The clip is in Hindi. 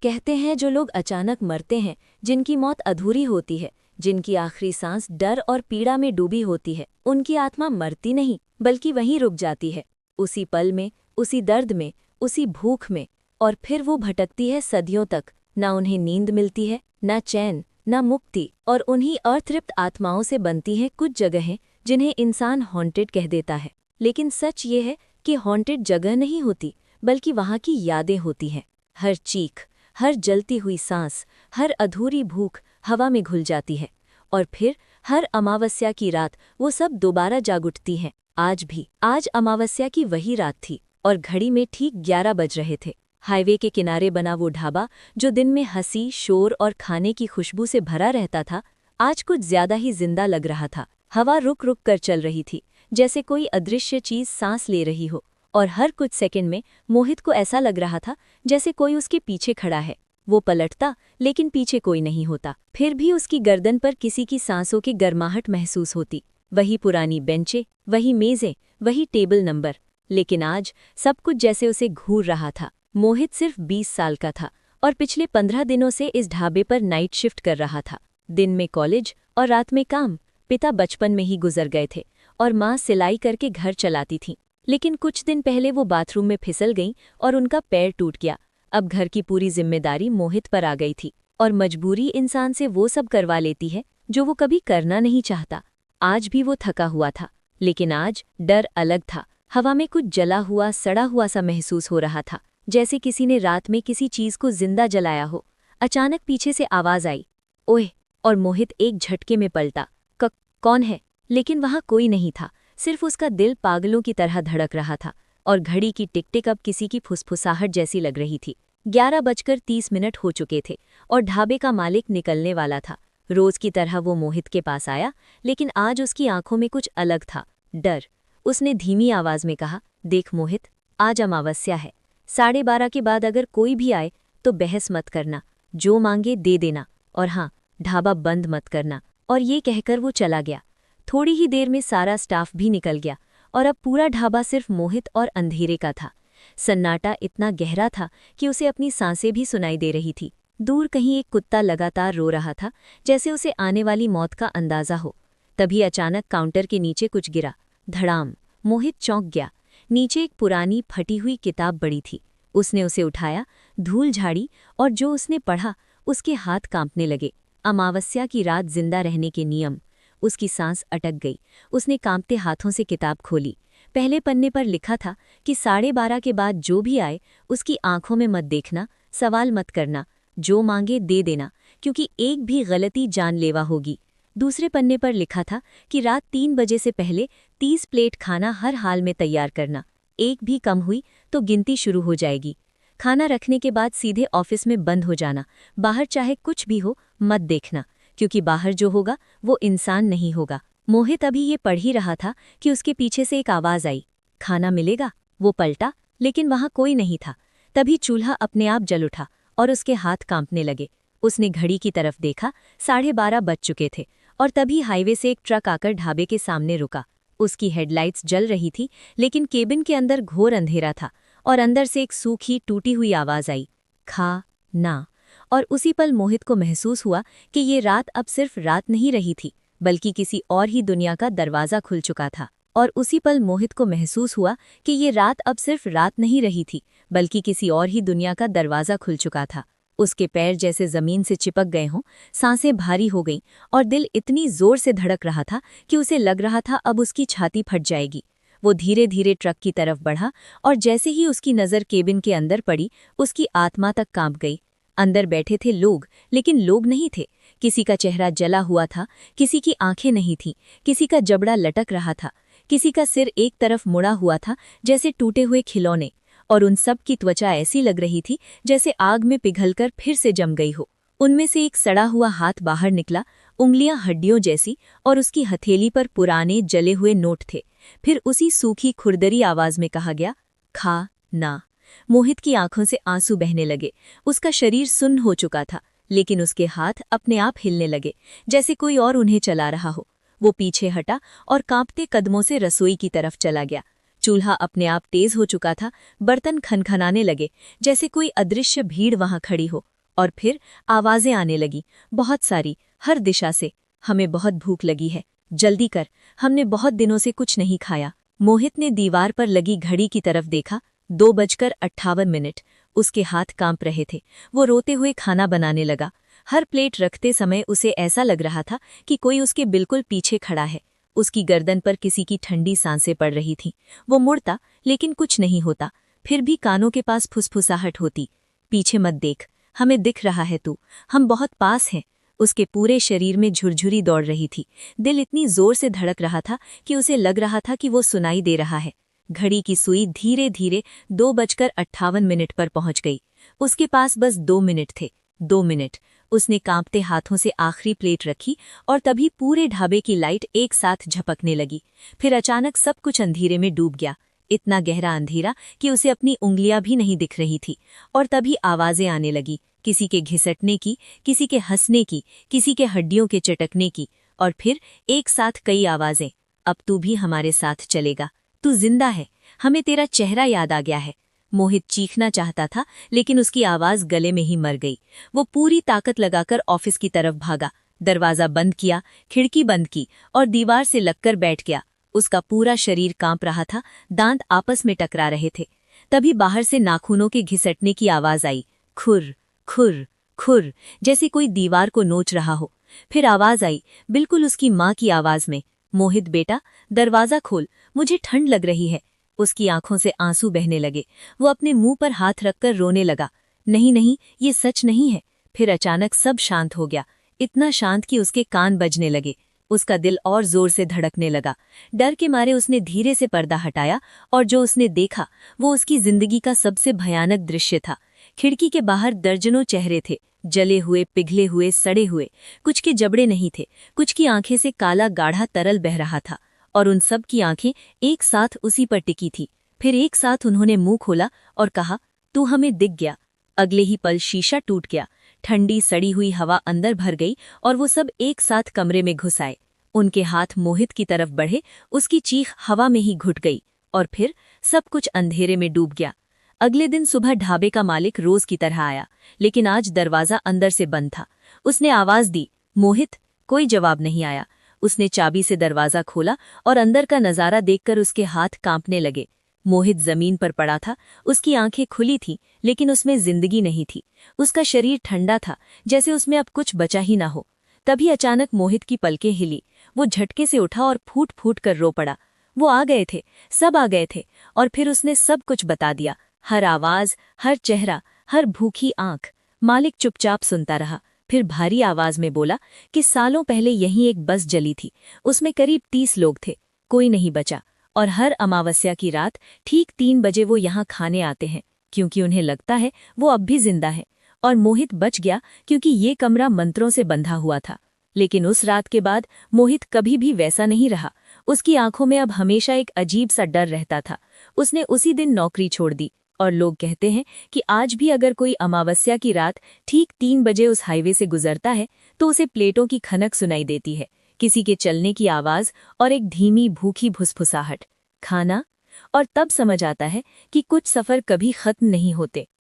कहते हैं जो लोग अचानक मरते हैं, जिनकी मौत अधूरी होती है, जिनकी आखिरी सांस डर और पीड़ा में डूबी होती है, उनकी आत्मा मरती नहीं बल्कि वहीं रुक जाती है, उसी पल में, उसी दर्द में, उसी भूख में, और फिर वो भटकती है सदियों तक। न उन्हें नींद मिलती है, न चैन, न मुक्ति, और उन्हीं अतृप्त आत्माओं से बनती हैं कुछ जगहें जिन्हें इंसान हॉन्टेड कह देता है। लेकिन सच ये है कि हॉन्टेड जगह नहीं होती, बल्कि वहाँ की यादें होती हैं। हर चीख, हर जलती हुई सांस, हर अधूरी भूख हवा में घुल जाती है, और फिर हर अमावस्या की रात वो सब दोबारा जाग उठती हैं। आज अमावस्या की वही रात थी, और घड़ी में ठीक 11 बज रहे थे। हाईवे के किनारे बना वो ढाबा, जो दिन में हंसी, शोर और खाने की खुशबू से भरा रहता था, आज कुछ ज्यादा ही जिंदा लग रहा था। हवा रुक रुक कर चल रही थी, जैसे कोई अदृश्य चीज सांस ले रही हो, और हर कुछ सेकंड में मोहित को ऐसा लग रहा था जैसे कोई उसके पीछे खड़ा है। वो पलटता, लेकिन पीछे कोई नहीं होता। फिर भी उसकी गर्दन पर किसी की सांसों की गर्माहट महसूस होती। वही पुरानी बेंचें, वही मेजें, वही टेबल नंबर। लेकिन आज सब कुछ जैसे उसे घूर रहा था। मोहित सिर्फ 20 साल का था, और पिछले 15 दिनों से इस ढाबे पर नाइट शिफ्ट कर रहा था। दिन में कॉलेज और रात में काम। पिता बचपन में ही गुजर गए थे, और माँ सिलाई करके घर चलाती थीं। लेकिन कुछ दिन पहले वो बाथरूम में फिसल गईं और उनका पैर टूट गया। अब घर की पूरी जिम्मेदारी मोहित पर आ गई थी, और मजबूरी इंसान से वो सब करवा लेती है जो वो कभी करना नहीं चाहता। आज भी वो थका हुआ था, लेकिन आज डर अलग था। हवा में कुछ जला हुआ, सड़ा हुआ सा महसूस हो रहा था, जैसे किसी ने रात में किसी चीज को जिंदा जलाया हो। अचानक पीछे से आवाज आई, ओए! और मोहित एक झटके में पलटा। कौन है? लेकिन वहां कोई नहीं था, सिर्फ उसका दिल पागलों की तरह धड़क रहा था, और घड़ी की टिक-टिक अब किसी की फुसफुसाहट जैसी लग रही थी। 11:30 हो चुके थे, और ढाबे का मालिक निकलने वाला था। रोज की तरह वो मोहित के पास आया, लेकिन आज उसकी आंखों में कुछ अलग था, डर। उसने धीमी आवाज में कहा, देख मोहित, आज अमावस्या है। 12:30 के बाद अगर कोई भी आए तो बहस मत करना, जो मांगे दे देना, और हाँ, ढाबा बंद मत करना। और ये कहकर वो चला गया। थोड़ी ही देर में सारा स्टाफ भी निकल गया, और अब पूरा ढाबा सिर्फ मोहित और अंधेरे का था। सन्नाटा इतना गहरा था कि उसे अपनी सांसें भी सुनाई दे रही थी। दूर कहीं एक कुत्ता लगातार रो रहा था, जैसे उसे आने वाली मौत का अंदाजा हो। तभी अचानक काउंटर के नीचे कुछ गिरा। धड़ाम! मोहित चौंक गया। नीचे एक पुरानी फटी हुई किताब पड़ी थी। उसने उसे उठाया, धूल झाड़ी, और जो उसने पढ़ा उसके हाथ कांपने लगे। अमावस्या की रात जिंदा रहने के नियम। उसकी सांस अटक गई। उसने कांपते हाथों से किताब खोली। पहले पन्ने पर लिखा था कि 12:30 के बाद जो भी आए उसकी आंखों में मत देखना, सवाल मत करना, जो मांगे दे देना, क्योंकि एक भी गलती जानलेवा होगी। दूसरे पन्ने पर लिखा था कि रात 3 बजे से पहले 30 प्लेट खाना हर हाल में तैयार करना। एक भी कम हुई तो गिनती शुरू हो जाएगी। खाना रखने के बाद सीधे ऑफिस में बंद हो जाना। बाहर चाहे कुछ भी हो, मत देखना, क्योंकि बाहर जो होगा वो इंसान नहीं होगा। मोहित अभी ये पढ़ ही रहा था कि उसके पीछे से एक आवाज आई, खाना मिलेगा? वो पलटा, लेकिन वहां कोई नहीं था। तभी चूल्हा अपने आप जल उठा, और उसके हाथ कांपने लगे। उसने घड़ी की तरफ देखा, 12:30 बज चुके थे, और तभी हाईवे से एक ट्रक आकर ढाबे के सामने रुका। उसकी हेडलाइट्स जल रही थी, लेकिन केबिन के अंदर घोर अंधेरा था, और अंदर से एक सूखी टूटी हुई आवाज आई, खा ना। और उसी पल मोहित को महसूस हुआ कि ये रात अब सिर्फ रात नहीं रही थी, बल्कि किसी और ही दुनिया का दरवाजा खुल चुका था। और उसी पल मोहित को महसूस हुआ कि ये रात अब सिर्फ रात नहीं रही थी, बल्कि किसी और ही दुनिया का दरवाजा खुल चुका था। उसके पैर जैसे जमीन से चिपक गए हों, सांसें भारी हो गईं, और दिल इतनी जोर से धड़क रहा था कि उसे लग रहा था अब उसकी छाती फट जाएगी। वो धीरे धीरे ट्रक की तरफ बढ़ा, और जैसे ही उसकी नज़र केबिन के अंदर पड़ी, उसकी आत्मा तक कांप गई। अंदर बैठे थे लोग, लेकिन लोग नहीं थे। किसी का चेहरा जला हुआ था, किसी की आंखें नहीं थीं, किसी का जबड़ा लटक रहा था, किसी का सिर एक तरफ मुड़ा हुआ था जैसे टूटे हुए खिलौने, और उन सब की त्वचा ऐसी लग रही थी जैसे आग में पिघलकर फिर से जम गई हो। उनमें से एक सड़ा हुआ हाथ बाहर निकला, उंगलियां हड्डियों जैसी, और उसकी हथेली पर पुराने जले हुए नोट थे। फिर उसी सूखी खुरदरी आवाज में कहा गया, खा ना। मोहित की आंखों से आंसू बहने लगे। उसका शरीर सुन्न हो चुका था, लेकिन उसके हाथ अपने आप हिलने लगे, जैसे कोई और उन्हें चला रहा हो। वो पीछे हटा और कांपते कदमों से रसोई की तरफ चला गया। चूल्हा अपने आप तेज हो चुका था, बर्तन खनखनाने लगे जैसे कोई अदृश्य भीड़ वहां खड़ी हो। और फिर आवाजें आने लगी, बहुत सारी, हर दिशा से। हमें बहुत भूख लगी है, जल्दी कर, हमने बहुत दिनों से कुछ नहीं खाया। मोहित ने दीवार पर लगी घड़ी की तरफ देखा, 2:58। उसके हाथ कांप रहे थे। वो रोते हुए खाना बनाने लगा। हर प्लेट रखते समय उसे ऐसा लग रहा था कि कोई उसके बिल्कुल पीछे खड़ा है। उसकी गर्दन पर किसी की ठंडी सांसें पड़ रही थीं। वो मुड़ता, लेकिन कुछ नहीं होता। फिर भी कानों के पास फुसफुसाहट होती, पीछे मत देख, हमें दिख रहा है तू, हम बहुत पास हैं। उसके पूरे शरीर में झुरझुरी दौड़ रही थी। दिल इतनी जोर से धड़क रहा था कि उसे लग रहा था कि वो सुनाई दे रहा है। घड़ी की सुई धीरे धीरे 2:58 पर पहुंच गई। उसके पास बस 2 मिनट थे। 2 मिनट। उसने कांपते हाथों से आखिरी प्लेट रखी और तभी पूरे ढाबे की लाइट एक साथ झपकने लगी। फिर अचानक सब कुछ अंधेरे में डूब गया, इतना गहरा अंधेरा कि उसे अपनी उंगलियां भी नहीं दिख रही थी। और तभी आवाजें आने लगी, किसी के घिसटने की, किसी के हंसने की, किसी के हड्डियों के चटकने की। और फिर एक साथ कई आवाजें, अब तू भी हमारे साथ चलेगा, तू जिंदा है, हमें तेरा चेहरा याद आ गया है। मोहित चीखना चाहता था, लेकिन उसकी आवाज गले में ही मर गई। वो पूरी ताकत लगाकर ऑफिस की तरफ भागा, दरवाजा बंद किया, खिड़की बंद की और दीवार से लगकर बैठ गया। उसका पूरा शरीर कांप रहा था, दांत आपस में टकरा रहे थे। तभी बाहर से नाखूनों के घिसटने की आवाज आई, खुर खुर खुर, जैसे कोई दीवार को नोच रहा हो। फिर आवाज आई, बिल्कुल उसकी माँ की आवाज में, मोहित बेटा, दरवाजा खोल, मुझे ठंड लग रही है। उसकी आंखों से आंसू बहने लगे। वो अपने मुंह पर हाथ रखकर रोने लगा, नहीं नहीं, ये सच नहीं है। फिर अचानक सब शांत हो गया, इतना शांत कि उसके कान बजने लगे। उसका दिल और जोर से धड़कने लगा। डर के मारे उसने धीरे से पर्दा हटाया और जो उसने देखा वो उसकी जिंदगी का सबसे भयानक दृश्य था। खिड़की के बाहर दर्जनों चेहरे थे, जले हुए, पिघले हुए, सड़े हुए। कुछ के जबड़े नहीं थे, कुछ की आंखें से काला गाढ़ा तरल बह रहा था और उन सब की आंखें एक साथ उसी पर टिकी थी। फिर एक साथ उन्होंने मुंह खोला और कहा, तू हमें दिख गया। अगले ही पल शीशा टूट गया, ठंडी सड़ी हुई हवा अंदर भर गई और वो सब एक साथ कमरे में घुस आए। उनके हाथ मोहित की तरफ बढ़े, उसकी चीख हवा में ही घुट गई और फिर सब कुछ अंधेरे में डूब गया। अगले दिन सुबह ढाबे का मालिक रोज की तरह आया, लेकिन आज दरवाजा अंदर से बंद था। उसने आवाज दी, मोहित। कोई जवाब नहीं आया। उसने चाबी से दरवाजा खोला और अंदर का नजारा देखकर उसके हाथ कांपने लगे। मोहित जमीन पर पड़ा था, उसकी आंखें खुली थीं, लेकिन उसमें जिंदगी नहीं थी। उसका शरीर ठंडा था, जैसे उसमें अब कुछ बचा ही ना हो। तभी अचानक मोहित की पलकें हिली। वो झटके से उठा और फूट फूट कर रो पड़ा। वो आ गए थे, सब आ गए थे। और फिर उसने सब कुछ बता दिया, हर आवाज, हर चेहरा, हर भूखी आंख। मालिक चुपचाप सुनता रहा, फिर भारी आवाज में बोला कि सालों पहले यहीं एक बस जली थी। उसमें करीब 30 लोग थे, कोई नहीं बचा। और हर अमावस्या की रात ठीक 3 बजे वो यहाँ खाने आते हैं, क्योंकि उन्हें लगता है वो अब भी जिंदा है। और मोहित बच गया क्योंकि ये कमरा मंत्रों से बंधा हुआ था। लेकिन उस रात के बाद मोहित कभी भी वैसा नहीं रहा। उसकी आंखों में अब हमेशा एक अजीब सा डर रहता था। उसने उसी दिन नौकरी छोड़ दी और लोग कहते हैं कि आज भी अगर कोई अमावस्या की रात ठीक 3 बजे उस हाईवे से गुजरता है तो उसे प्लेटों की खनक सुनाई देती है, किसी के चलने की आवाज और एक धीमी भूखी फुसफुसाहट। खाना। और तब समझ आता है कि कुछ सफर कभी खत्म नहीं होते।